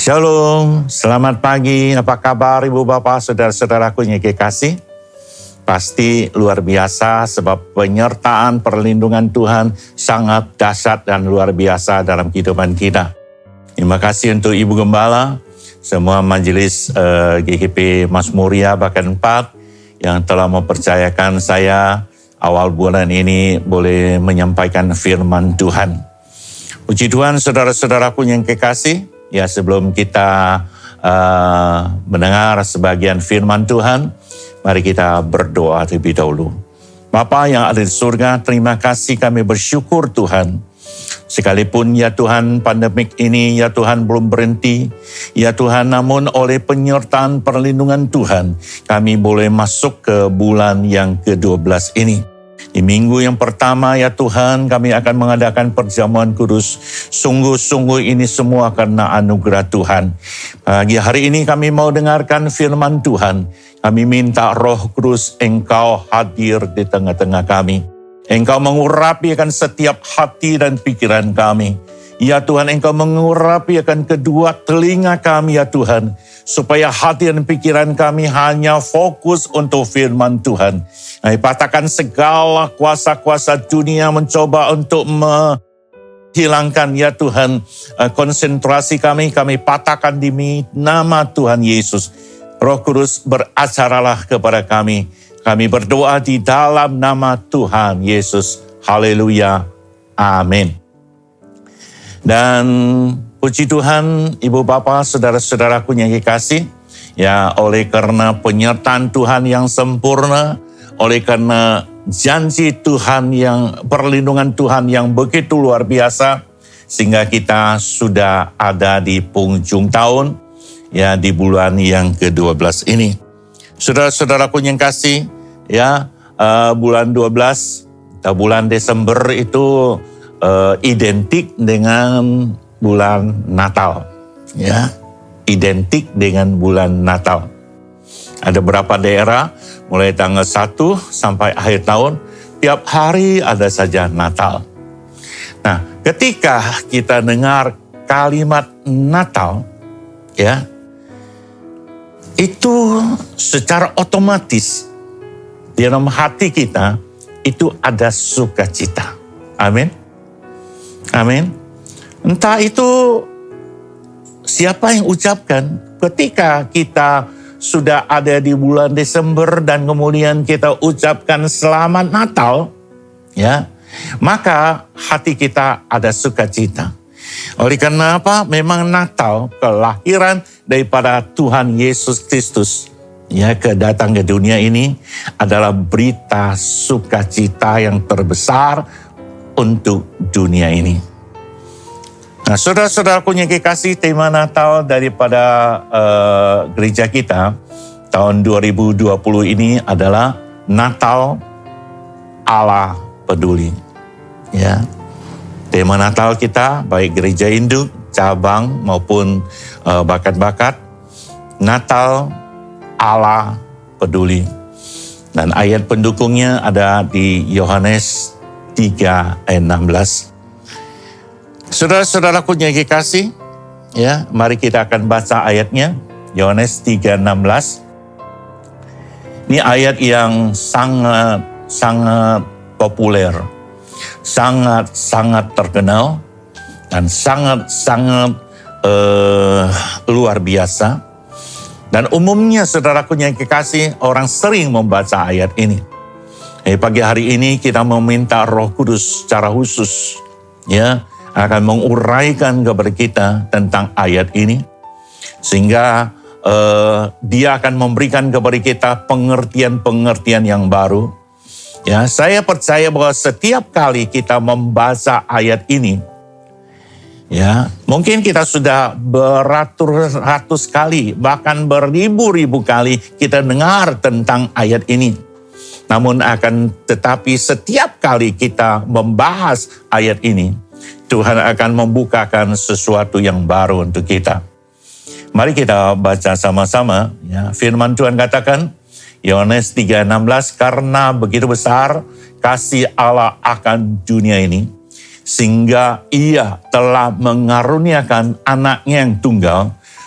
Shalom, selamat pagi, apa kabar Ibu Bapak, Saudara-saudaraku yang kekasih? Pasti luar biasa sebab penyertaan perlindungan Tuhan sangat dahsyat dan luar biasa dalam kehidupan kita. Terima kasih untuk Ibu Gembala, semua majelis GKP Mazmuria Bahkan 4 yang telah mempercayakan saya awal bulan ini boleh menyampaikan firman Tuhan. Puji Tuhan, saudara-saudaraku yang kekasih. Ya, sebelum kita mendengar sebagian firman Tuhan, mari kita berdoa terlebih dahulu. Bapa yang ada di surga, terima kasih, kami bersyukur Tuhan. Sekalipun ya Tuhan pandemik ini ya Tuhan belum berhenti, ya Tuhan namun oleh penyertaan perlindungan Tuhan, kami boleh masuk ke bulan yang ke-12 ini. Di minggu yang pertama ya Tuhan kami akan mengadakan perjamuan kudus. Sungguh-sungguh ini semua karena anugerah Tuhan. Pagi hari ini kami mau dengarkan firman Tuhan. Kami minta Roh Kudus Engkau hadir di tengah-tengah kami. Engkau mengurapi akan setiap hati dan pikiran kami. Ya Tuhan, Engkau mengurapi akan kedua telinga kami ya Tuhan. Supaya hati dan pikiran kami hanya fokus untuk firman Tuhan. Kami patahkan segala kuasa-kuasa dunia mencoba untuk menghilangkan ya Tuhan konsentrasi kami patahkan demi nama Tuhan Yesus. Roh Kudus beracaralah kepada kami. Kami berdoa di dalam nama Tuhan Yesus. Haleluya. Amin. Dan puji Tuhan, Ibu Bapa, saudara-saudaraku yang kekasih, ya oleh karena penyertaan Tuhan yang sempurna, oleh karena janji Tuhan yang perlindungan Tuhan yang begitu luar biasa, sehingga kita sudah ada di penghujung tahun, ya di bulan yang ke-12 ini. Saudara-saudaraku yang kasih, ya bulan 12 atau bulan Desember itu identik dengan bulan Natal, ya, identik dengan bulan Natal. Ada beberapa daerah, mulai tanggal 1 sampai akhir tahun, tiap hari ada saja Natal. Nah, ketika kita dengar kalimat Natal, ya, itu secara otomatis di dalam hati kita itu ada sukacita. Amin. Amin. Entah itu siapa yang ucapkan ketika kita sudah ada di bulan Desember dan kemudian kita ucapkan selamat Natal, ya, maka hati kita ada sukacita. Oleh karena apa? Memang Natal, kelahiran daripada Tuhan Yesus Kristus, ya, kedatang ke dunia ini adalah berita sukacita yang terbesar untuk dunia ini. Nah, saudara-saudaraku yang kekasih, tema Natal daripada gereja kita tahun 2020 ini adalah Natal Allah peduli. Ya, tema Natal kita baik gereja induk, cabang maupun bakat-bakat, Natal Allah peduli. Dan ayat pendukungnya ada di Yohanes 3 ayat 16. Saudara-saudaraku yang kekasih, ya, mari kita akan baca ayatnya. Yohanes 3:16. Ini ayat yang sangat populer, sangat terkenal dan sangat luar biasa. Dan umumnya saudaraku yang kekasih, orang sering membaca ayat ini. Pagi hari ini kita meminta Roh Kudus secara khusus, ya, akan menguraikan kepada kita tentang ayat ini, sehingga dia akan memberikan kepada kita pengertian-pengertian yang baru. Ya, saya percaya bahwa setiap kali kita membaca ayat ini, ya, mungkin kita sudah beratus-ratus kali, bahkan beribu-ribu kali kita dengar tentang ayat ini. Namun tetapi setiap kali kita membahas ayat ini, Tuhan akan membukakan sesuatu yang baru untuk kita. Mari kita baca sama-sama, ya. Firman Tuhan katakan, Yohanes 3:16, karena begitu besar kasih Allah akan dunia ini, sehingga ia telah mengaruniakan anaknya yang tunggal,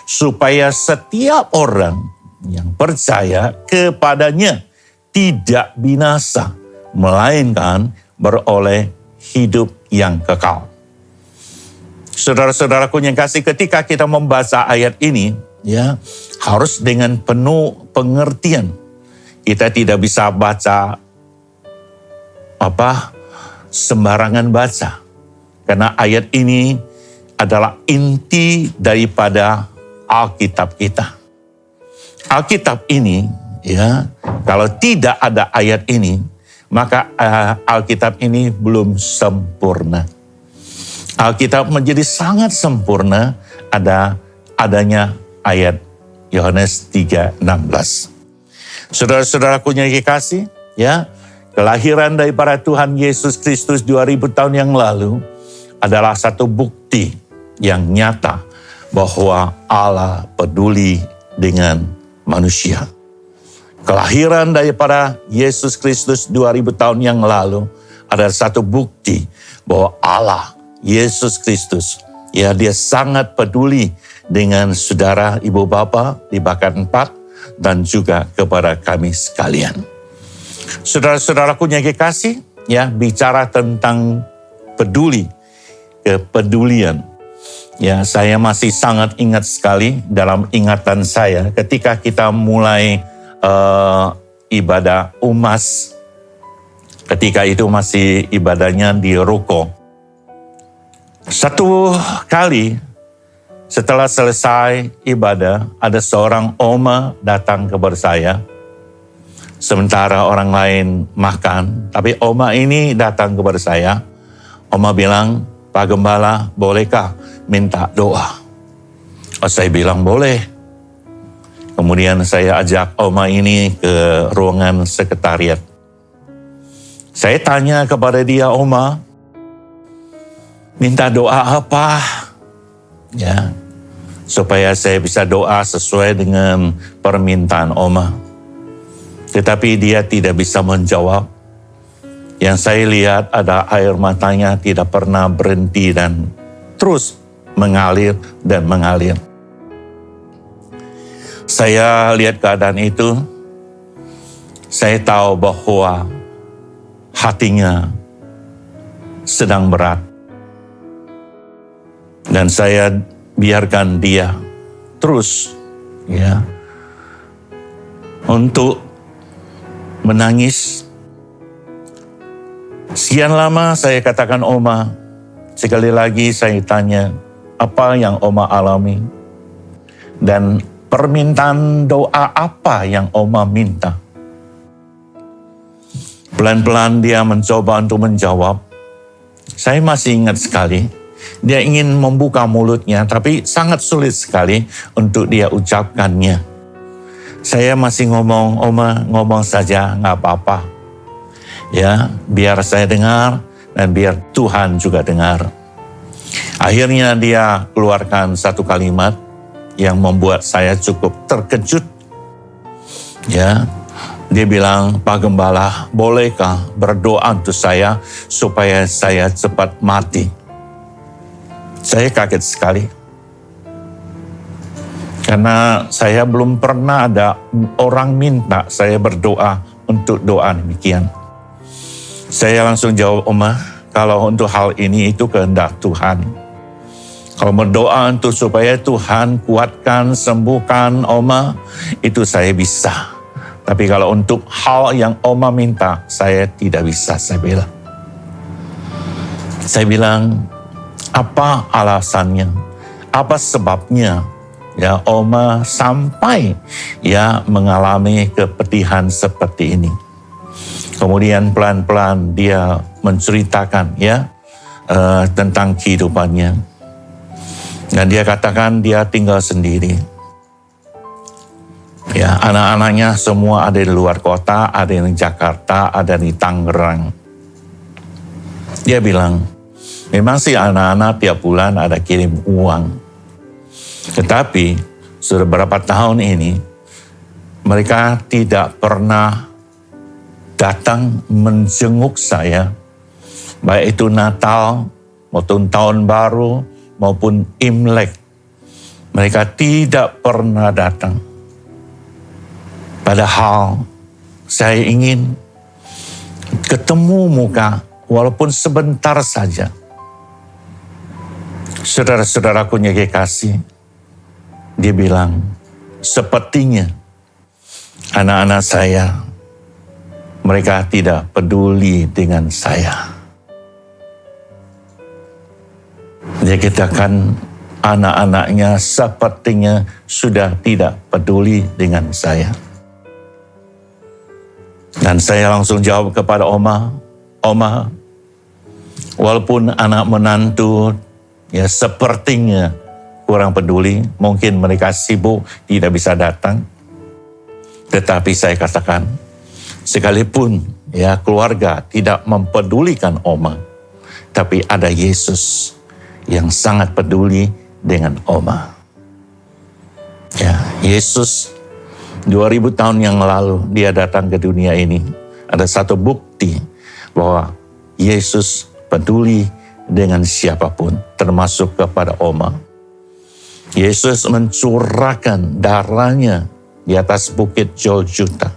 supaya setiap orang yang percaya kepadanya tidak binasa, melainkan beroleh hidup yang kekal. Saudara-saudaraku yang kasih, ketika kita membaca ayat ini, ya, harus dengan penuh pengertian. Kita tidak bisa baca sembarangan baca. Karena ayat ini adalah inti daripada Alkitab kita. Alkitab ini, ya, kalau tidak ada ayat ini, maka Alkitab ini belum sempurna. Alkitab menjadi sangat sempurna adanya ayat Yohanes 3:16. Saudara-saudaraku yang dikasih, ya, kelahiran daripada Tuhan Yesus Kristus 2000 tahun yang lalu adalah satu bukti yang nyata bahwa Allah peduli dengan manusia. Kelahiran daripada Yesus Kristus 2000 tahun yang lalu adalah satu bukti bahwa Allah, Yesus Kristus, ya, dia sangat peduli dengan saudara, ibu bapa di Bakat 4 dan juga kepada kami sekalian. Saudara-saudaraku yang kekasih, ya, bicara tentang peduli, kepedulian. Ya, saya masih sangat ingat sekali dalam ingatan saya ketika kita mulai ibadah UMAS. Ketika itu masih ibadahnya di ruko. Satu kali setelah selesai ibadah, ada seorang oma datang kepada saya. Sementara orang lain makan, tapi oma ini datang kepada saya. Oma bilang, "Pak Gembala, bolehkah minta doa?" Saya bilang boleh. Kemudian saya ajak oma ini ke ruangan sekretariat. Saya tanya kepada dia, "Oma, minta doa apa?" Ya, supaya saya bisa doa sesuai dengan permintaan oma. Tetapi dia tidak bisa menjawab. Yang saya lihat ada air matanya tidak pernah berhenti dan terus mengalir dan mengalir. Saya lihat keadaan itu, saya tahu bahwa hatinya sedang berat. Dan saya biarkan dia terus, ya, untuk menangis. Sekian lama saya katakan, "Oma," sekali lagi saya tanya, "Apa yang Oma alami? Dan permintaan doa apa yang Oma minta?" Pelan-pelan dia mencoba untuk menjawab. Saya masih ingat sekali. Dia ingin membuka mulutnya, tapi sangat sulit sekali untuk dia ucapkannya. Saya masih ngomong, "Oma, ngomong saja, nggak apa-apa. Ya, biar saya dengar dan biar Tuhan juga dengar." Akhirnya dia keluarkan satu kalimat yang membuat saya cukup terkejut. Ya, dia bilang, "Pak Gembala, bolehkah berdoa untuk saya supaya saya cepat mati?" Saya kaget sekali. Karena saya belum pernah ada orang minta saya berdoa untuk doa demikian. Saya langsung jawab, "Oma, kalau untuk hal ini itu kehendak Tuhan. Kalau berdoa untuk supaya Tuhan kuatkan, sembuhkan Oma, itu saya bisa. Tapi kalau untuk hal yang Oma minta, saya tidak bisa," saya bilang. Saya bilang, "Apa alasannya? Apa sebabnya ya Oma sampai ya mengalami kepedihan seperti ini?" Kemudian pelan-pelan dia menceritakan ya tentang kehidupannya. Dan dia katakan dia tinggal sendiri. Ya, anak-anaknya semua ada di luar kota, ada di Jakarta, ada di Tangerang. Dia bilang, memang sih anak-anak tiap bulan ada kirim uang. Tetapi sudah berapa tahun ini mereka tidak pernah datang menjenguk saya. Baik itu Natal maupun Tahun Baru maupun Imlek. Mereka tidak pernah datang. Padahal saya ingin ketemu muka walaupun sebentar saja. Saudara-saudaraku yang kekasih, dia bilang, sepertinya anak-anak saya, mereka tidak peduli dengan saya. Dia katakan, anak-anaknya sepertinya sudah tidak peduli dengan saya. Dan saya langsung jawab kepada Oma, walaupun anak menantu ya sepertinya kurang peduli, mungkin mereka sibuk tidak bisa datang. Tetapi saya katakan, sekalipun ya keluarga tidak mempedulikan Oma, tapi ada Yesus yang sangat peduli dengan Oma. Ya, Yesus 2000 tahun yang lalu dia datang ke dunia ini. Ada satu bukti bahwa Yesus peduli dengan siapapun, termasuk kepada Oma. Yesus mencurahkan darahnya di atas bukit Golgota.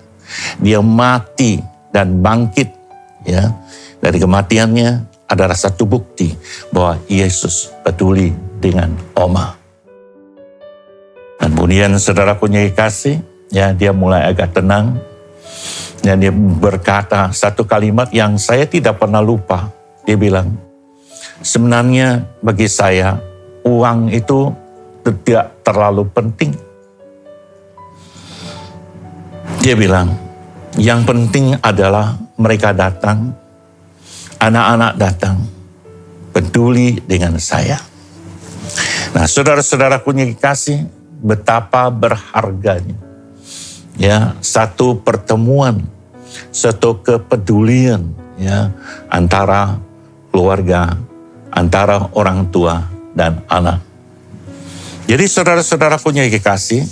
Dia mati dan bangkit ya. Dari kematiannya adalah satu bukti bahwa Yesus peduli dengan Oma. Dan kemudian saudaraku yang kasih, ya dia mulai agak tenang. Dan dia berkata satu kalimat yang saya tidak pernah lupa. Dia bilang, sebenarnya bagi saya uang itu tidak terlalu penting. Dia bilang, yang penting adalah mereka datang, anak-anak datang, peduli dengan saya. Nah, saudara-saudaraku yang dikasih, betapa berharganya. Ya, satu pertemuan, satu kepedulian ya antara keluarga, antara orang tua dan anak. Jadi saudara-saudaraku yang dikasih,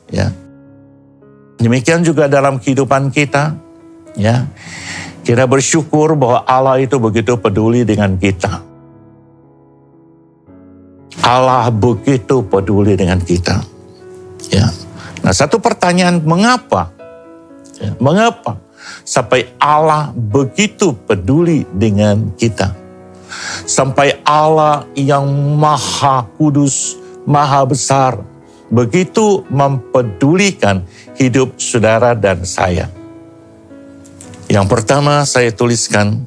ya. Demikian juga dalam kehidupan kita, ya. Kita bersyukur bahwa Allah itu begitu peduli dengan kita. Allah begitu peduli dengan kita. Ya. Nah, satu pertanyaan, mengapa? Ya, mengapa sampai Allah begitu peduli dengan kita? Sampai Allah yang maha kudus, maha besar, begitu mempedulikan hidup saudara dan saya. Yang pertama saya tuliskan,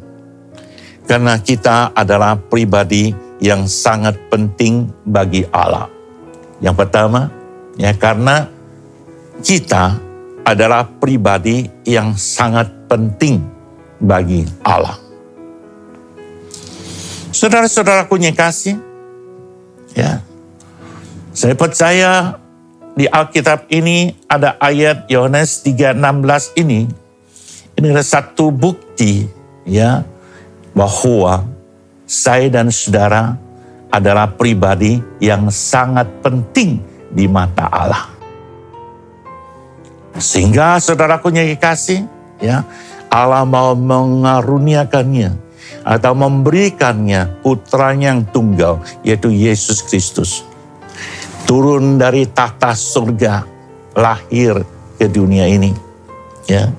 karena kita adalah pribadi yang sangat penting bagi Allah. Yang pertama, ya karena kita adalah pribadi yang sangat penting bagi Allah. Saudara-saudaraku yang kasih, ya, saya percaya di Alkitab ini ada ayat Yohanes 3:16 ini adalah satu bukti ya bahwa saya dan saudara adalah pribadi yang sangat penting di mata Allah. Sehingga saudaraku yang dikasih, ya, Allah mau mengaruniakannya atau memberikannya putranya yang tunggal, yaitu Yesus Kristus. Turun dari tahta surga, lahir ke dunia ini. Ya.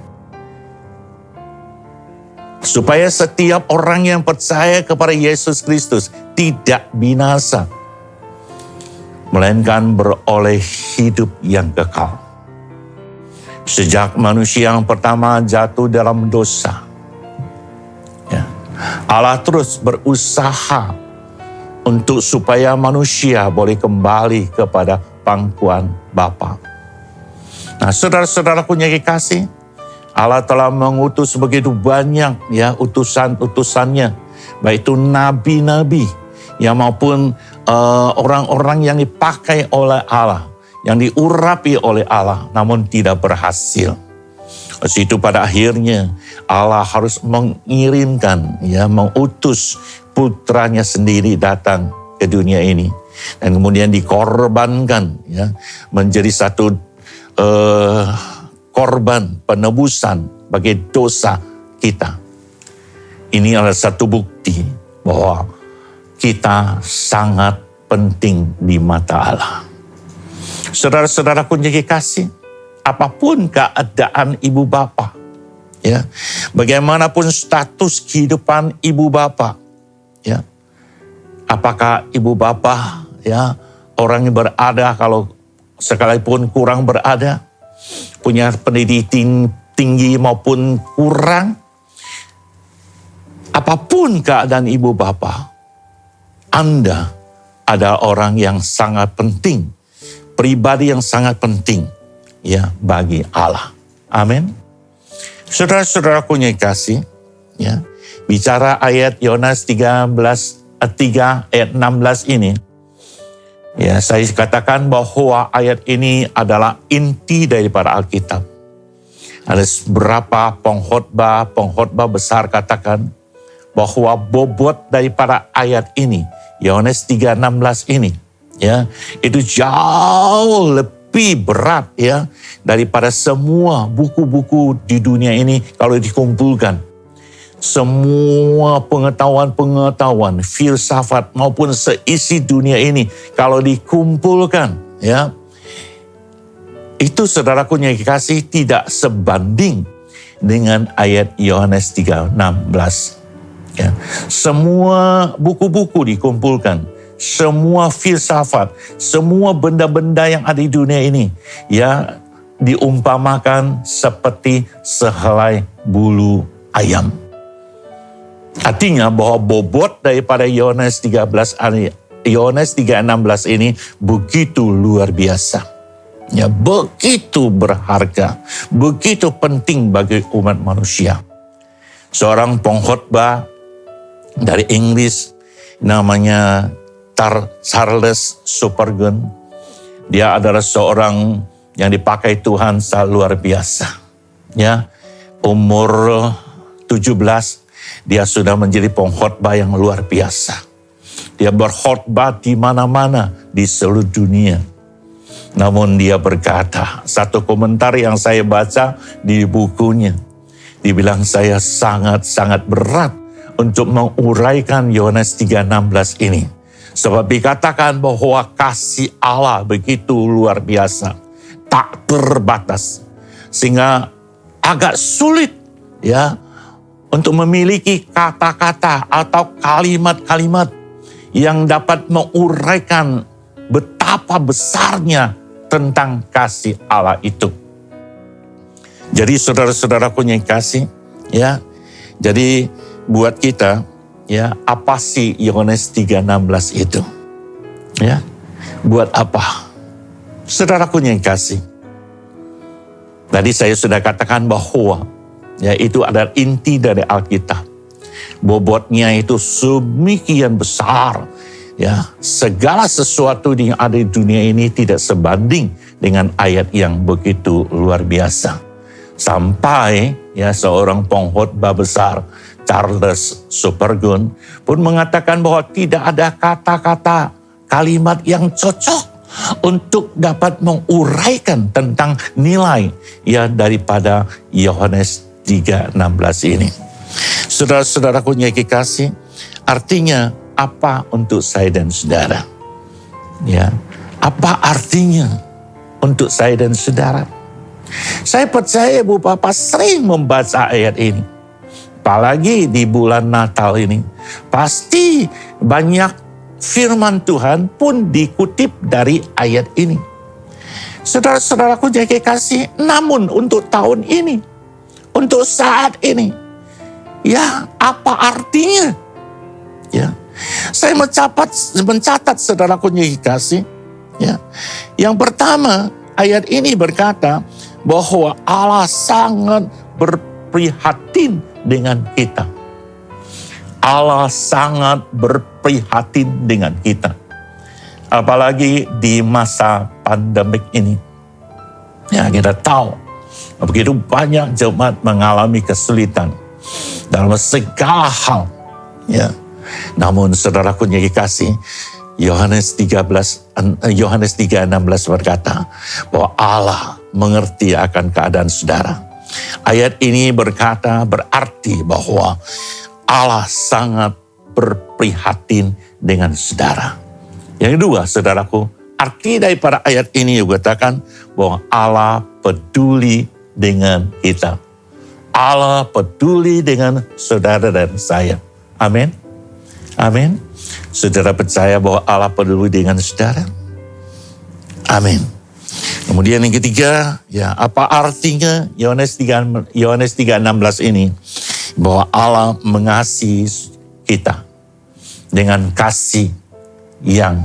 Supaya setiap orang yang percaya kepada Yesus Kristus tidak binasa, melainkan beroleh hidup yang kekal. Sejak manusia yang pertama jatuh dalam dosa, ya, Allah terus berusaha untuk supaya manusia boleh kembali kepada pangkuan Bapa. Nah, saudara-saudaraku yang dikasih, Allah telah mengutus begitu banyak ya utusan-utusannya, baik itu nabi-nabi ya maupun orang-orang yang dipakai oleh Allah, yang diurapi oleh Allah, namun tidak berhasil. Itu pada akhirnya Allah harus mengirimkan, ya, mengutus putranya sendiri datang ke dunia ini dan kemudian dikorbankan, ya, menjadi satu korban penebusan bagi dosa kita. Ini adalah satu bukti bahwa kita sangat penting di mata Allah. Saudara-saudaraku yang dikasihi, apapun keadaan ibu bapa, ya, bagaimanapun status kehidupan ibu bapa, ya, apakah ibu bapa, ya, orang yang berada, kalau sekalipun kurang berada, punya pendidikan tinggi maupun kurang, apapun keadaan ibu bapa, Anda adalah orang yang sangat penting, pribadi yang sangat penting, ya, bagi Allah. Amin. Saudara-saudaraku yang kasih, ya, bicara ayat Yohanes 3 ayat 16 ini, ya, saya katakan bahwa ayat ini adalah inti daripada Alkitab. Ada beberapa pengkhotbah besar katakan bahwa bobot daripada ayat ini, Yohanes 3:16 ini, ya, itu jauh lebih berat, ya, daripada semua buku-buku di dunia ini kalau dikumpulkan. Semua pengetahuan, filsafat maupun seisi dunia ini kalau dikumpulkan, ya, itu saudaraku yang dikasih tidak sebanding dengan ayat Yohanes 3:16. Ya. Semua buku-buku dikumpulkan, semua filsafat, semua benda-benda yang ada di dunia ini, ya, diumpamakan seperti sehelai bulu ayam. Artinya bahwa bobot daripada Yohanes 3:16 ini begitu luar biasa. Ya, begitu berharga, begitu penting bagi umat manusia. Seorang pengkhotbah dari Inggris namanya Charles Spurgeon. Dia adalah seorang yang dipakai Tuhan sangat luar biasa. Ya, umur 17 dia sudah menjadi pengkhotbah yang luar biasa. Dia berkhotbah di mana-mana di seluruh dunia. Namun dia berkata, satu komentar yang saya baca di bukunya, dibilang saya sangat-sangat berat untuk menguraikan Yohanes 3:16 ini. Sebab dikatakan bahwa kasih Allah begitu luar biasa, tak terbatas. Sehingga agak sulit, ya, untuk memiliki kata-kata atau kalimat-kalimat yang dapat menguraikan betapa besarnya tentang kasih Allah itu. Jadi saudara-saudaraku yang kasih, ya, jadi buat kita, ya, apa sih Yohanes 3:16 itu? Ya, buat apa? Saudaraku yang kasih, tadi saya sudah katakan bahwa, ya, itu adalah inti dari Alkitab. Bobotnya itu sedemikian besar, ya, segala sesuatu yang ada di dunia ini tidak sebanding dengan ayat yang begitu luar biasa. Sampai, ya, seorang pengkhotbah besar, Charles Spurgeon, pun mengatakan bahwa tidak ada kata-kata, kalimat yang cocok untuk dapat menguraikan tentang nilai, ya, daripada Yohanes 3:16 ini. Saudara-saudaraku yang dikasihi, artinya apa untuk saya dan saudara? Ya, apa artinya untuk saya dan saudara? Saya percaya Ibu Bapak sering membaca ayat ini. Apalagi di bulan Natal ini. Pasti banyak firman Tuhan pun dikutip dari ayat ini. Saudara-saudaraku yang dikasihi, namun untuk tahun ini, untuk saat ini, ya, apa artinya? Ya, saya mencatat saudaraku yang dikasihi, ya. Yang pertama, ayat ini berkata bahwa Allah sangat berprihatin dengan kita. Allah sangat berprihatin dengan kita. Apalagi di masa pandemik ini. Ya, kita tahu begitu banyak jemaat mengalami kesulitan dalam segala hal. Ya. Namun saudaraku yang dikasihi, Yohanes 3:16 berkata bahwa Allah mengerti akan keadaan saudara. Ayat ini berarti bahwa Allah sangat berprihatin dengan saudara. Yang kedua, saudaraku, arti daripada ayat ini juga katakan bahwa Allah peduli dengan kita. Allah peduli dengan saudara dan saya. Amin. Amin. Saudara percaya bahwa Allah peduli dengan saudara? Amin. Kemudian yang ketiga, ya apa artinya Yohanes 3:16 ini? Bahwa Allah mengasihi kita dengan kasih yang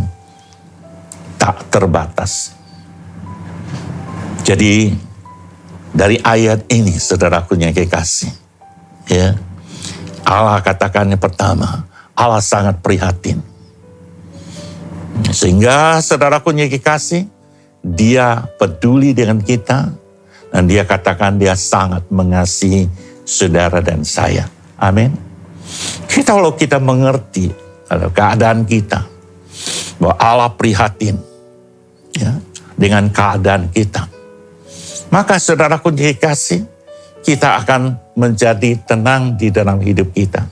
tak terbatas. Jadi dari ayat ini saudaraku yang kekasih, ya Allah katakan yang pertama, Allah sangat prihatin. Sehingga saudaraku yang kekasih, Dia peduli dengan kita dan Dia katakan Dia sangat mengasihi saudara dan saya. Amin. Kalau kita mengerti kalau keadaan kita, bahwa Allah prihatin ya, dengan keadaan kita, maka saudaraku dikasih, kita akan menjadi tenang di dalam hidup kita.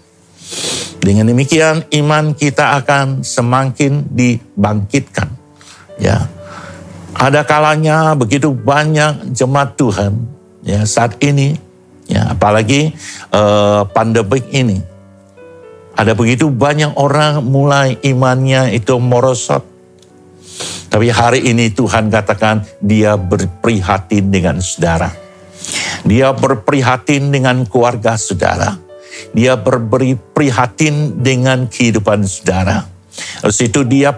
Dengan demikian iman kita akan semakin dibangkitkan. Ya, ada kalanya begitu banyak jemaat Tuhan ya saat ini, ya apalagi pandemik ini, ada begitu banyak orang mulai imannya itu merosot. Tapi hari ini Tuhan katakan Dia berprihatin dengan saudara. Dia berprihatin dengan keluarga saudara. Dia berprihatin dengan kehidupan saudara. Lalu itu Dia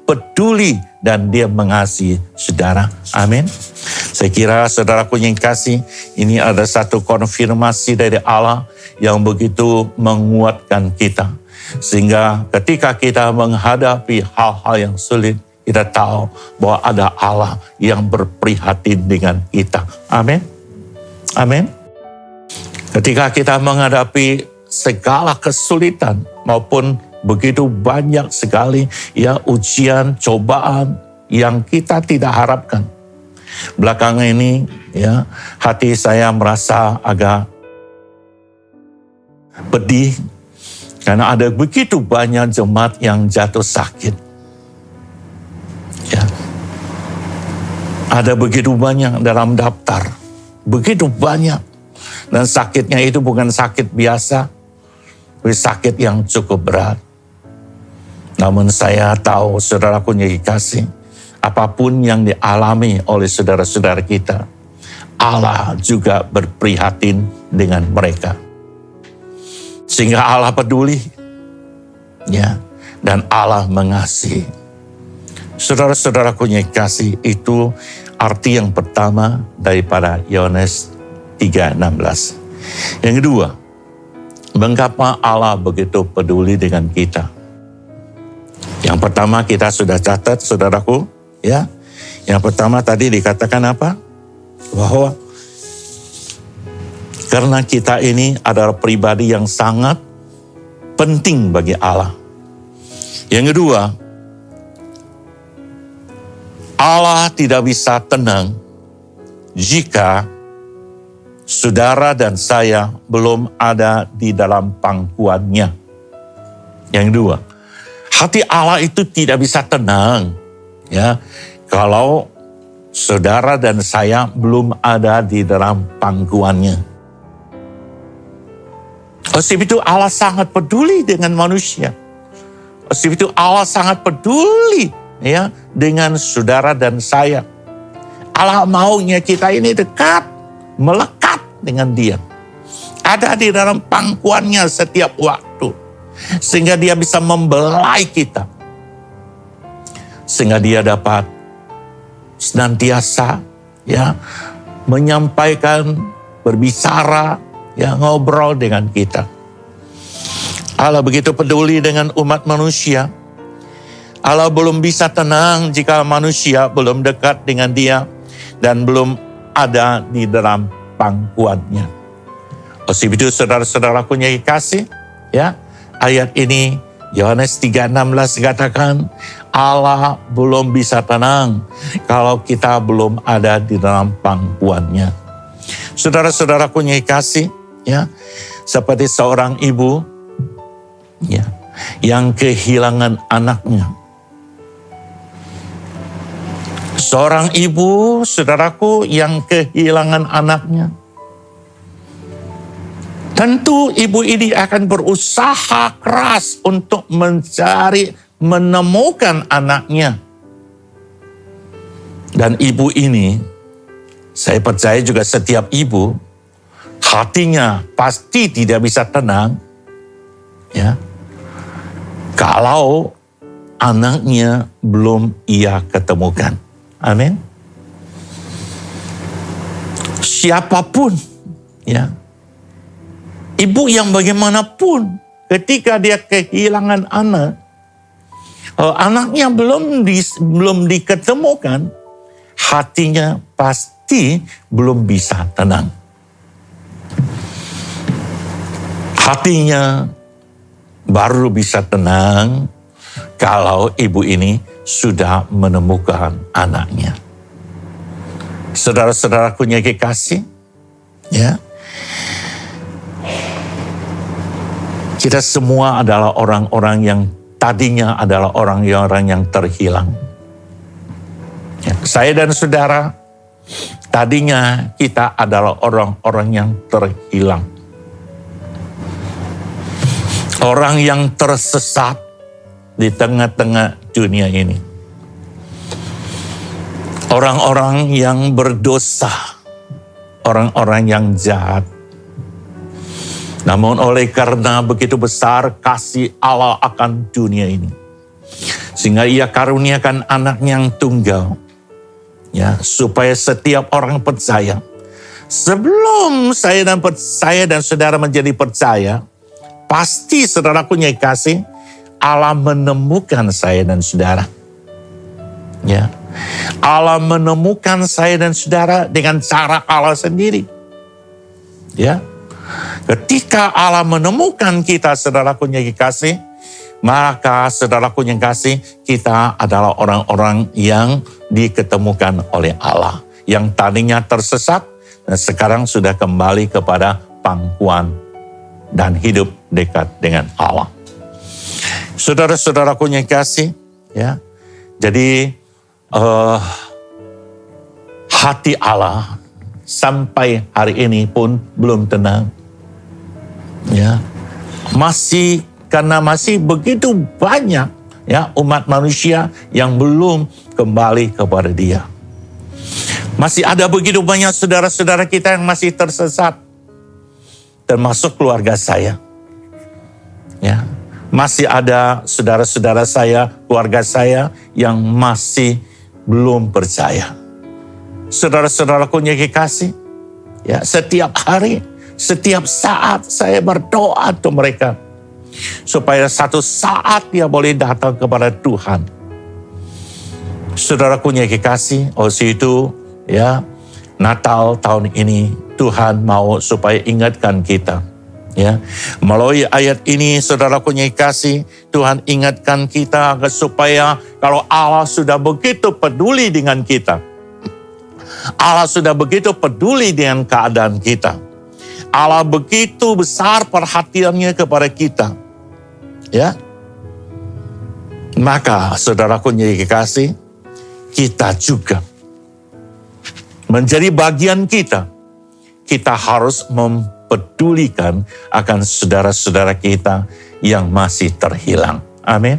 peduli dan Dia mengasihi saudara. Amin. Saya kira saudaraku yang kasih, ini ada satu konfirmasi dari Allah yang begitu menguatkan kita. Sehingga ketika kita menghadapi hal-hal yang sulit, kita tahu bahwa ada Allah yang berprihatin dengan kita. Amin. Amin. Ketika kita menghadapi segala kesulitan maupun begitu banyak sekali ya ujian, cobaan yang kita tidak harapkan. Belakangan ini ya hati saya merasa agak pedih karena ada begitu banyak jemaat yang jatuh sakit. Ya. Ada begitu banyak dalam daftar. Begitu banyak. Dan sakitnya itu bukan sakit biasa, tapi sakit yang cukup berat. Namun saya tahu saudaraku yang dikasih, apapun yang dialami oleh saudara-saudara kita, Allah juga berprihatin dengan mereka. Sehingga Allah peduli, ya, dan Allah mengasihi. Saudara-saudaraku yang dikasih, itu arti yang pertama daripada Yohanes 3:16. Yang kedua, mengapa Allah begitu peduli dengan kita? Yang pertama kita sudah catat, saudaraku, ya. Yang pertama tadi dikatakan apa? Bahwa karena kita ini adalah pribadi yang sangat penting bagi Allah. Yang kedua, Allah tidak bisa tenang jika saudara dan saya belum ada di dalam pangkuannya. Yang kedua, hati Allah itu tidak bisa tenang ya kalau saudara dan saya belum ada di dalam pangkuannya. Sebab itu Allah sangat peduli dengan manusia. Sebab itu Allah sangat peduli ya dengan saudara dan saya. Allah maunya kita ini dekat, melekat dengan Dia. Ada di dalam pangkuannya setiap waktu. Sehingga Dia bisa membelai kita. Sehingga Dia dapat senantiasa ya menyampaikan, berbicara, ya ngobrol dengan kita. Allah begitu peduli dengan umat manusia. Allah belum bisa tenang jika manusia belum dekat dengan Dia dan belum ada di dalam pangkuannya. Sebab itu saudara-saudaraku yang dikasih, ya, ayat ini Yohanes 3:16 katakan Allah belum bisa tenang kalau kita belum ada di dalam pangkuannya. Saudara-saudaraku yang dikasih, ya, seperti seorang ibu, ya, yang kehilangan anaknya. Seorang ibu, saudaraku, yang kehilangan anaknya. Tentu ibu ini akan berusaha keras untuk menemukan anaknya. Dan ibu ini, saya percaya juga setiap ibu, hatinya pasti tidak bisa tenang, ya, kalau anaknya belum ia ketemukan. Amin. Siapapun, ya, ibu yang bagaimanapun, ketika dia kehilangan anak, anaknya belum diketemukan, hatinya pasti belum bisa tenang. Hatinya baru bisa tenang kalau ibu ini sudah menemukan anaknya. Saudara-saudaraku yang kekasih, ya, kita semua adalah orang-orang yang tadinya adalah orang-orang yang terhilang. Ya, saya dan saudara, tadinya kita adalah orang-orang yang terhilang. Orang yang tersesat di tengah-tengah dunia ini. Orang-orang yang berdosa, orang-orang yang jahat. Namun oleh karena begitu besar kasih Allah akan dunia ini, sehingga ia karuniakan anak yang tunggal, ya, supaya setiap orang percaya. Sebelum saya dan saudara menjadi percaya, pasti saudaraku yang kasih, Allah menemukan saya dan saudara. Ya. Allah menemukan saya dan saudara dengan cara Allah sendiri. Ya. Ketika Allah menemukan kita, saudaraku yang kasih, maka saudaraku yang kasih, kita adalah orang-orang yang diketemukan oleh Allah. Yang tadinya tersesat, dan sekarang sudah kembali kepada pangkuan dan hidup dekat dengan Allah. Saudara-saudaraku yang kasih, ya. Jadi hati Allah sampai hari ini pun belum tenang. Ya. Karena masih begitu banyak, ya, umat manusia yang belum kembali kepada Dia. Masih ada begitu banyak saudara-saudara kita yang masih tersesat, termasuk keluarga saya. Ya. Masih ada saudara-saudara saya, keluarga saya yang masih belum percaya. Saudara-saudaraku yang kekasih, ya, setiap hari, setiap saat saya berdoa untuk mereka, supaya satu saat dia boleh datang kepada Tuhan. Saudaraku yang kekasih, situ, ya, Natal tahun ini Tuhan mau supaya ingatkan kita. Ya, melalui ayat ini, saudaraku yang kasih, Tuhan ingatkan kita supaya kalau Allah sudah begitu peduli dengan kita, Allah sudah begitu peduli dengan keadaan kita, Allah begitu besar perhatiannya kepada kita, ya, maka saudaraku yang kasih, kita juga menjadi bagian kita harus mempedulikan akan saudara-saudara kita yang masih terhilang. Amin.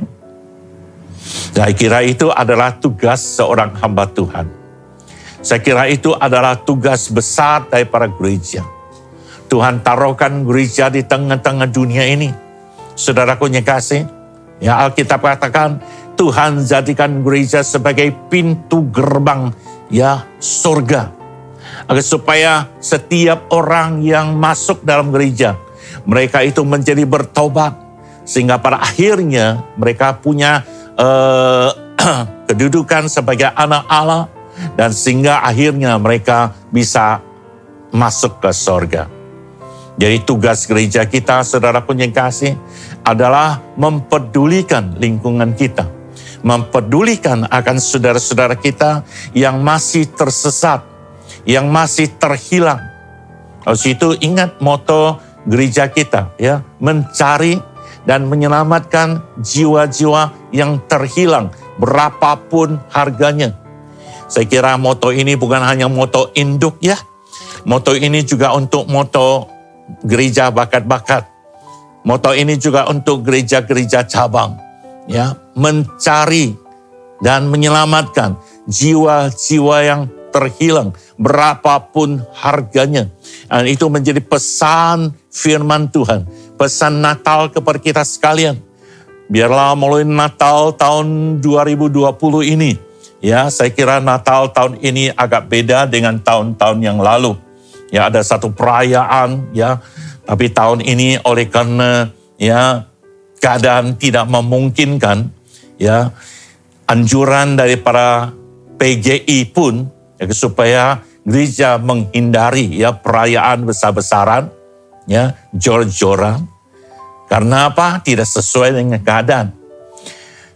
Saya kira itu adalah tugas seorang hamba Tuhan. Saya kira itu adalah tugas besar daripada gereja. Tuhan taruhkan gereja di tengah-tengah dunia ini. Saudaraku yang kasih, ya, Alkitab katakan Tuhan jadikan gereja sebagai pintu gerbang, ya, surga. Agar supaya setiap orang yang masuk dalam gereja, mereka itu menjadi bertobat, sehingga pada akhirnya mereka punya kedudukan sebagai anak Allah, dan sehingga akhirnya mereka bisa masuk ke surga. Jadi tugas gereja kita, saudaraku yang kasih, adalah mempedulikan lingkungan kita, mempedulikan akan saudara-saudara kita yang masih tersesat, yang masih terhilang. Kalau situ ingat moto gereja kita, ya, mencari dan menyelamatkan jiwa-jiwa yang terhilang berapapun harganya. Saya kira moto ini bukan hanya moto induk ya. Moto ini juga untuk moto gereja bakat-bakat. Moto ini juga untuk gereja-gereja cabang. Ya, mencari dan menyelamatkan jiwa-jiwa yang terhilang berapapun harganya. Dan itu menjadi pesan firman Tuhan, pesan Natal kepada kita sekalian. Biarlah melalui Natal tahun 2020 ini, ya saya kira Natal tahun ini agak beda dengan tahun-tahun yang lalu. Ya ada satu perayaan ya, tapi tahun ini oleh karena ya keadaan tidak memungkinkan, ya anjuran dari para PGI pun ya, supaya gereja menghindari ya perayaan besar-besaran, ya jor-joran. Karena apa? Tidak sesuai dengan keadaan.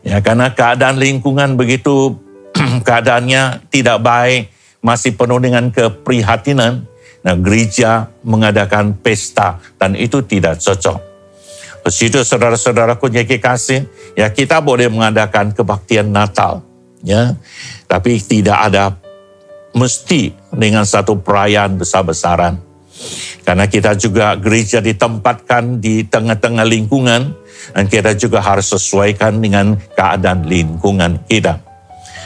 Ya karena keadaan lingkungan begitu keadaannya tidak baik, masih penuh dengan keprihatinan. Nah, gereja mengadakan pesta dan itu tidak cocok. Di situ saudara-saudaraku yang kekasih, ya kita boleh mengadakan kebaktian Natal, ya, tapi tidak ada mesti dengan satu perayaan besar-besaran. Karena kita juga gereja ditempatkan di tengah-tengah lingkungan, dan kita juga harus sesuaikan dengan keadaan lingkungan kita.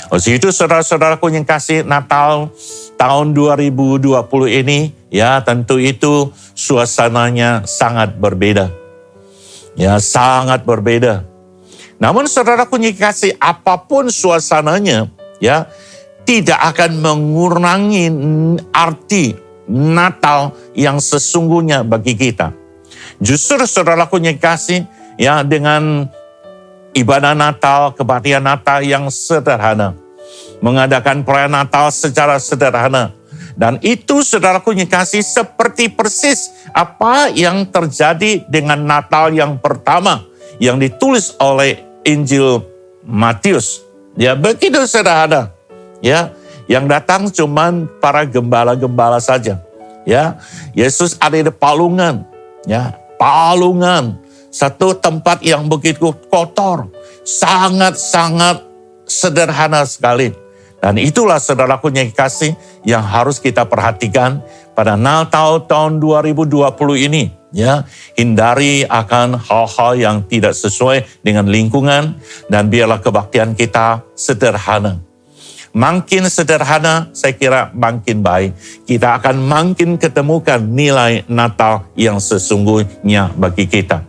Di situ saudara-saudaraku yang kasih, Natal tahun 2020 ini, ya tentu itu suasananya sangat berbeda. Ya, sangat berbeda. Namun saudaraku yang kasih, apapun suasananya, ya, tidak akan mengurangi arti Natal yang sesungguhnya bagi kita. Justru saudaraku yang kasih, ya, dengan ibadah Natal, kebaktian Natal yang sederhana, mengadakan perayaan Natal secara sederhana. Dan itu saudaraku yang kasih seperti persis apa yang terjadi dengan Natal yang pertama yang ditulis oleh Injil Matius. Ya begitu sederhana. Ya, yang datang cuman para gembala-gembala saja. Ya, Yesus ada di palungan. Ya, palungan. Satu tempat yang begitu kotor. Sangat-sangat sederhana sekali. Dan itulah saudaraku yang kasih yang harus kita perhatikan pada Natal tahun 2020 ini. Ya, hindari akan hal-hal yang tidak sesuai dengan lingkungan dan biarlah kebaktian kita sederhana. Makin sederhana, saya kira makin baik. Kita akan makin ketemukan nilai Natal yang sesungguhnya bagi kita.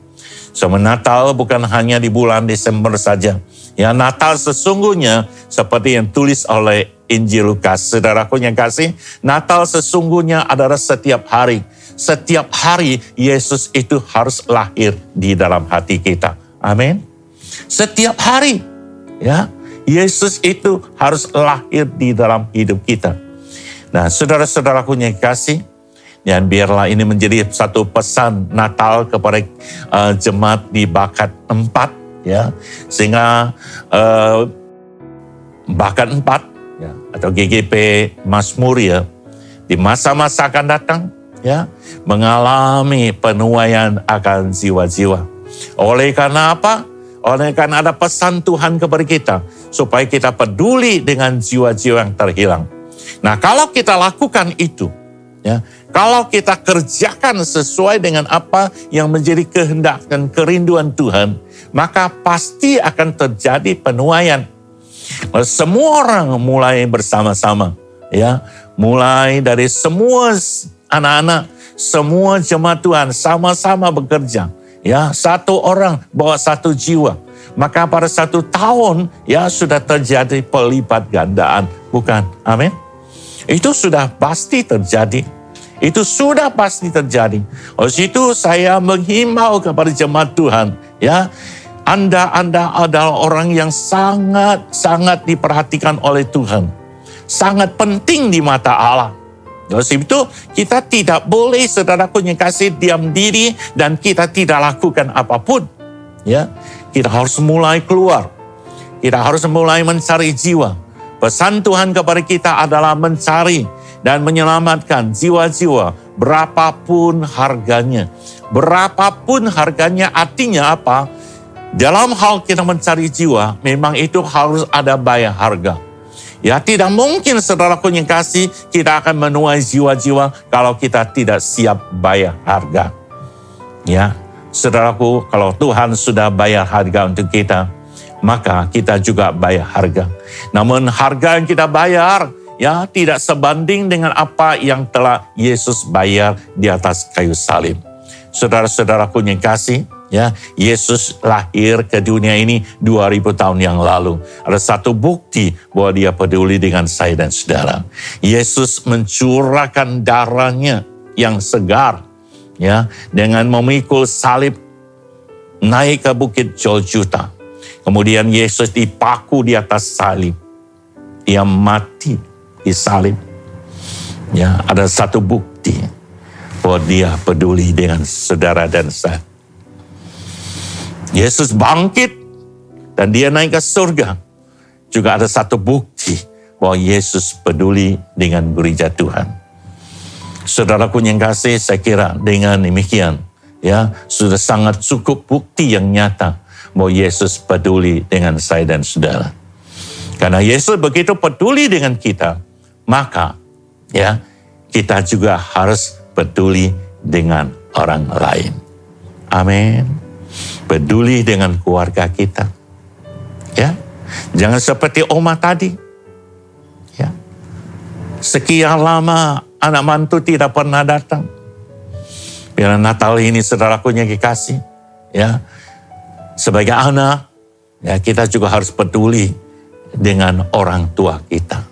Natal bukan hanya di bulan Desember saja. Ya, Natal sesungguhnya seperti yang tulis oleh Injil Lukas. Saudaraku yang kasih, Natal sesungguhnya adalah setiap hari. Setiap hari Yesus itu harus lahir di dalam hati kita. Amin. Setiap hari, ya, Yesus itu harus lahir di dalam hidup kita. Nah, saudara-saudaraku yang kasih, dan biarlah ini menjadi satu pesan Natal kepada jemaat di Bakat 4. Ya, sehingga Bakat 4 ya, atau GGP Mazmur ya, di masa-masa akan datang ya, mengalami penuaian akan jiwa-jiwa. Oleh karena apa? Oleh karena ada pesan Tuhan kepada kita supaya kita peduli dengan jiwa-jiwa yang terhilang. Nah, kalau kita lakukan itu, ya, kalau kita kerjakan sesuai dengan apa yang menjadi kehendak dan kerinduan Tuhan, maka pasti akan terjadi penuaian. Semua orang mulai bersama-sama, ya, mulai dari semua anak-anak, semua jemaat Tuhan sama-sama bekerja, ya, satu orang bawa satu jiwa. Maka pada 1 tahun, ya, sudah terjadi pelipat gandaan, bukan? Amin. Itu sudah pasti terjadi. Itu sudah pasti terjadi. Oleh itu saya menghimbau kepada jemaat Tuhan, ya, Anda adalah orang yang sangat diperhatikan oleh Tuhan. Sangat penting di mata Allah. Oleh itu kita tidak boleh, saudaraku yang kasih, diam diri dan kita tidak lakukan apapun. Ya, kita harus mulai keluar. Kita harus mulai mencari jiwa. Pesan Tuhan kepada kita adalah mencari dan menyelamatkan jiwa-jiwa berapapun harganya. Berapapun harganya artinya apa? Dalam hal kita mencari jiwa, memang itu harus ada bayar harga. Ya, tidak mungkin saudaraku yang kasih kita akan menuai jiwa-jiwa kalau kita tidak siap bayar harga. Ya, saudaraku, kalau Tuhan sudah bayar harga untuk kita, maka kita juga bayar harga. Namun harga yang kita bayar, ya, tidak sebanding dengan apa yang telah Yesus bayar di atas kayu salib. Saudara-saudaraku yang kasih, ya, Yesus lahir ke dunia ini 2000 tahun yang lalu. Ada satu bukti bahwa dia peduli dengan saya dan saudara. Yesus mencurahkan darahnya yang segar, ya, dengan memikul salib naik ke bukit Golgota. Kemudian Yesus dipaku di atas salib. Dia mati di salib. Ya, ada satu bukti bahwa dia peduli dengan saudara dan saya. Yesus bangkit dan dia naik ke surga. Juga ada satu bukti bahwa Yesus peduli dengan gereja Tuhan. Saudaraku yang kasih, saya kira dengan demikian, ya, sudah sangat cukup bukti yang nyata bahwa Yesus peduli dengan saya dan saudara. Karena Yesus begitu peduli dengan kita, maka, ya, kita juga harus peduli dengan orang lain. Amin. Peduli dengan keluarga kita. Ya. Jangan seperti Oma tadi. Ya. Sekian lama anak mantu tidak pernah datang. Bila Natal ini saudaraku yang dikasih, ya. Sebagai anak, ya, kita juga harus peduli dengan orang tua kita.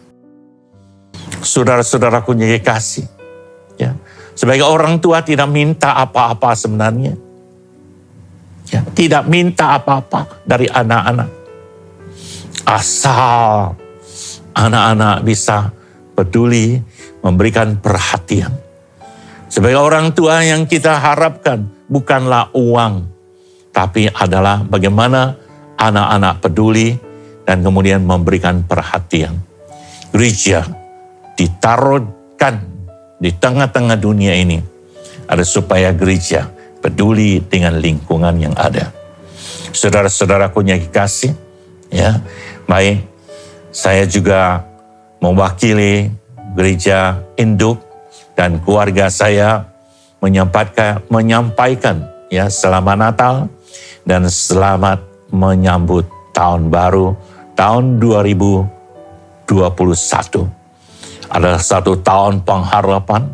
Saudara-saudaraku yang dikasih, ya. Sebagai orang tua tidak minta apa-apa sebenarnya. Ya, tidak minta apa-apa dari anak-anak. Asal anak-anak bisa peduli, memberikan perhatian. Sebagai orang tua yang kita harapkan bukanlah uang, tapi adalah bagaimana anak-anak peduli dan kemudian memberikan perhatian. Gereja ditaruhkan di tengah-tengah dunia ini ada supaya gereja peduli dengan lingkungan yang ada. Saudara-saudaraku yang dikasih, ya, baik, saya juga mewakili gereja induk dan keluarga saya menyampaikan, ya, selamat Natal dan selamat menyambut tahun baru, tahun 2021. Adalah satu tahun pengharapan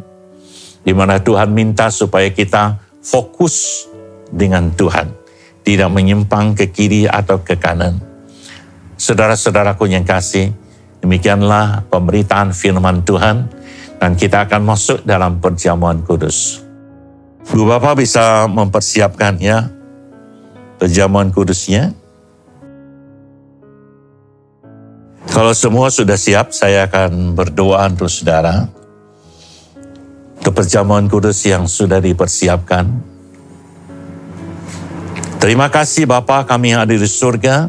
di mana Tuhan minta supaya kita fokus dengan Tuhan, tidak menyimpang ke kiri atau ke kanan. Saudara-saudaraku yang kasih, demikianlah pemberitaan firman Tuhan dan kita akan masuk dalam perjamuan kudus. Bu Bapak bisa mempersiapkan, ya, perjamuan kudusnya. Kalau semua sudah siap, saya akan berdoa untuk saudara. Untuk perjamuan kudus yang sudah dipersiapkan. Terima kasih Bapa kami yang ada di surga.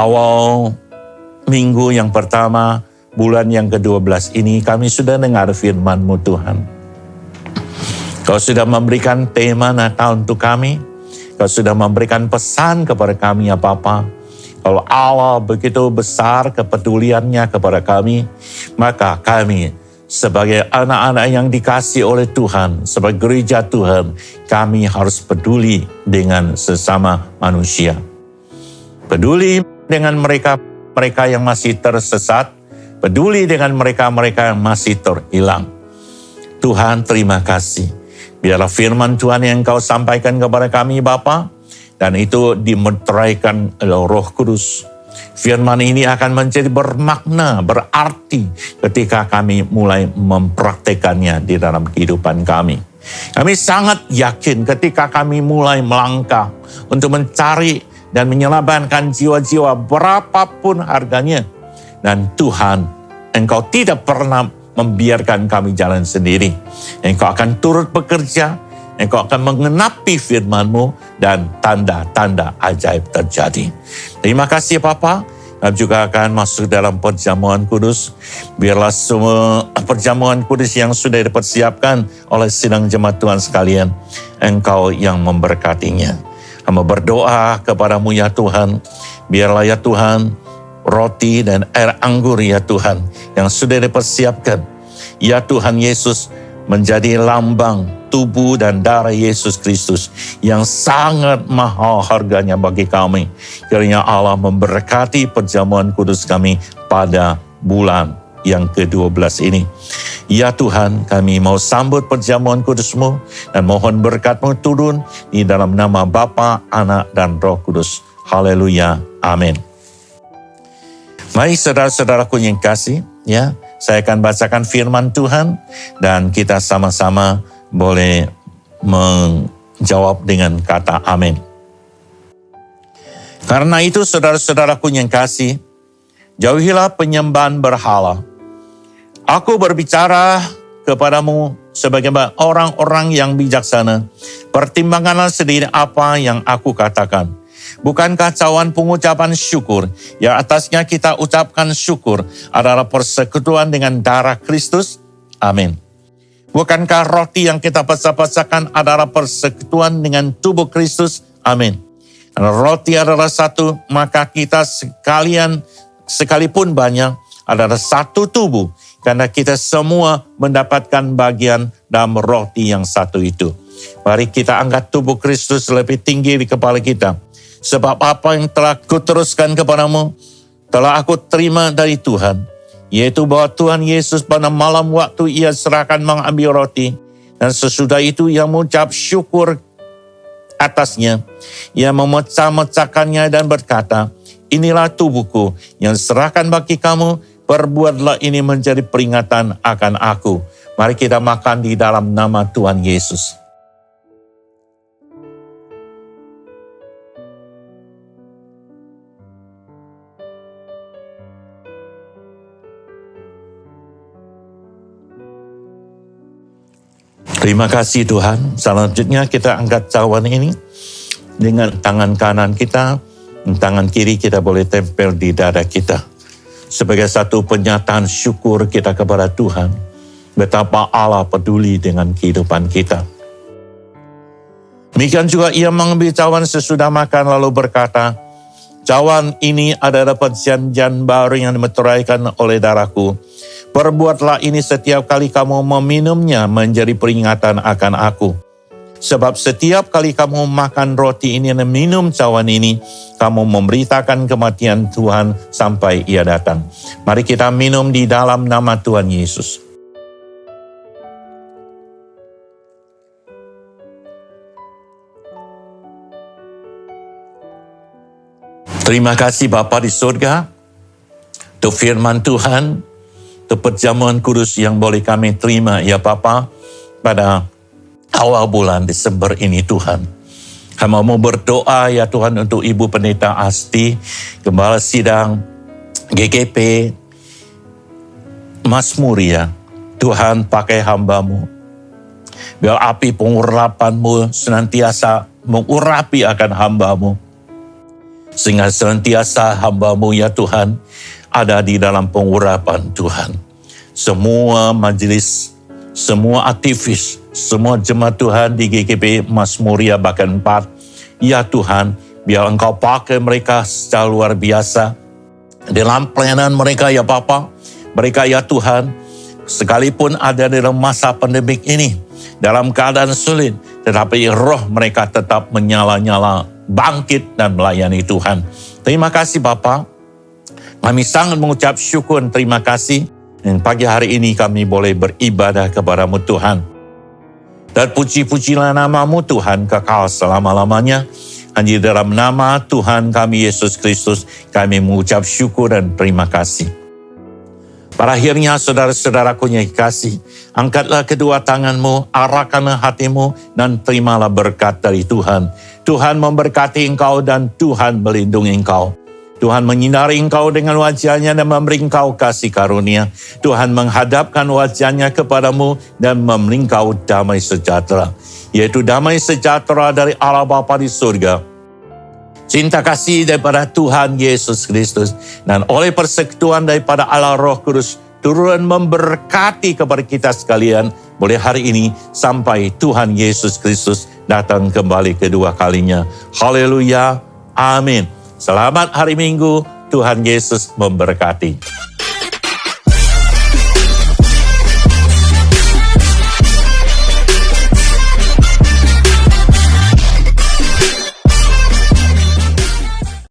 Awal minggu yang pertama, bulan yang ke-12 ini, kami sudah dengar firman-Mu Tuhan. Kau sudah memberikan tema Natal untuk kami. Kau sudah memberikan pesan kepada kami, ya Bapa. Kalau Allah begitu besar kepeduliannya kepada kami, maka kami sebagai anak-anak yang dikasih oleh Tuhan, sebagai gereja Tuhan, kami harus peduli dengan sesama manusia. Peduli dengan mereka yang masih tersesat, peduli dengan mereka yang masih terhilang. Tuhan, terima kasih. Biarlah firman Tuhan yang Kau sampaikan kepada kami, Bapa, dan itu dimeteraikan oleh Roh Kudus. Firman ini akan menjadi bermakna, berarti ketika kami mulai mempraktekannya di dalam kehidupan kami. Kami sangat yakin ketika kami mulai melangkah untuk mencari dan menyelamatkan jiwa-jiwa berapapun harganya. Dan Tuhan, Engkau tidak pernah membiarkan kami jalan sendiri. Engkau akan turut bekerja, Engkau akan mengenapi firman-Mu dan tanda-tanda ajaib terjadi. Terima kasih Bapa. Kami juga akan masuk dalam perjamuan kudus. Biarlah semua perjamuan kudus yang sudah dipersiapkan oleh sidang jemaat Tuhan sekalian, Engkau yang memberkatinya. Kami berdoa kepada-Mu ya Tuhan. Biarlah ya Tuhan, roti dan air anggur ya Tuhan, yang sudah dipersiapkan. Ya Tuhan Yesus, menjadi lambang tubuh dan darah Yesus Kristus yang sangat mahal harganya bagi kami. Kiranya Allah memberkati perjamuan kudus kami pada bulan yang ke-12 ini. Ya Tuhan, kami mau sambut perjamuan kudus-Mu dan mohon berkat-Mu turun di dalam nama Bapa, Anak, dan Roh Kudus. Haleluya. Amin. Mari saudara-saudaraku yang kasih, ya, saya akan bacakan firman Tuhan dan kita sama-sama boleh menjawab dengan kata amin. Karena itu saudara-saudaraku yang kasih, jauhilah penyembahan berhala. Aku berbicara kepadamu sebagai orang-orang yang bijaksana. Pertimbangkanlah sendiri apa yang aku katakan. Bukankah cawan pengucapan syukur yang atasnya kita ucapkan syukur adalah persekutuan dengan darah Kristus? Amin. Bukankah roti yang kita pecah-pecahkan adalah persekutuan dengan tubuh Kristus? Amin. Karena roti adalah satu, maka kita sekalipun banyak adalah satu tubuh, karena kita semua mendapatkan bagian dalam roti yang satu itu. Mari kita angkat tubuh Kristus lebih tinggi di kepala kita. Sebab apa yang telah kuteruskan kepadamu, telah aku terima dari Tuhan, yaitu bahwa Tuhan Yesus pada malam waktu ia serahkan mengambil roti, dan sesudah itu ia mengucap syukur atasnya, ia memecah-mecahkannya dan berkata, inilah tubuhku yang serahkan bagi kamu, perbuatlah ini menjadi peringatan akan aku. Mari kita makan di dalam nama Tuhan Yesus. Terima kasih Tuhan. Selanjutnya kita angkat cawan ini dengan tangan kanan kita, tangan kiri kita boleh tempel di dada kita. Sebagai satu pernyataan syukur kita kepada Tuhan, betapa Allah peduli dengan kehidupan kita. Demikian juga ia mengambil cawan sesudah makan lalu berkata, cawan ini adalah perjanjian baru yang dimeteraikan oleh darahku. Perbuatlah ini setiap kali kamu meminumnya menjadi peringatan akan aku. Sebab setiap kali kamu makan roti ini dan minum cawan ini, kamu memberitakan kematian Tuhan sampai ia datang. Mari kita minum di dalam nama Tuhan Yesus. Terima kasih Bapa di surga, untuk firman Tuhan, untuk perjamuan kudus yang boleh kami terima ya Bapa pada awal bulan Desember ini Tuhan. Kami mau berdoa ya Tuhan untuk Ibu Pendeta Asti, Gembala Sidang GKP Mas Muria. Tuhan pakai hamba-Mu. Biar api pengurapan-Mu senantiasa mengurapi akan hamba-Mu. Sehingga senantiasa hamba-Mu ya Tuhan ada di dalam pengurapan Tuhan. Semua majelis, semua aktivis, semua jemaat Tuhan di GKP Mas Muria bahkan 4. Ya Tuhan, biar Engkau pakai mereka secara luar biasa. Dalam pelayanan mereka ya Bapa, mereka ya Tuhan, sekalipun ada dalam masa pandemik ini, dalam keadaan sulit, tetapi roh mereka tetap menyala-nyala, bangkit dan melayani Tuhan. Terima kasih Bapa. Kami sangat mengucap syukur dan terima kasih. Dan pagi hari ini kami boleh beribadah kepada-Mu Tuhan. Dan puji-pujilah nama-Mu Tuhan kekal selama-lamanya. Hanya dalam nama Tuhan kami Yesus Kristus kami mengucap syukur dan terima kasih. Pada akhirnya saudara-saudaraku yang dikasih, angkatlah kedua tanganmu, arahkanlah hatimu dan terimalah berkat dari Tuhan. Tuhan memberkati engkau dan Tuhan melindungi engkau. Tuhan menyinari engkau dengan wajah-Nya dan memberi engkau kasih karunia. Tuhan menghadapkan wajah-Nya kepadamu dan memberi engkau damai sejahtera. Yaitu damai sejahtera dari Allah Bapa di surga. Cinta kasih daripada Tuhan Yesus Kristus. Dan oleh persekutuan daripada Allah Roh Kudus, turun memberkati kepada kita sekalian. Mulai hari ini sampai Tuhan Yesus Kristus datang kembali kedua kalinya. Haleluya. Amin. Selamat hari Minggu, Tuhan Yesus memberkati.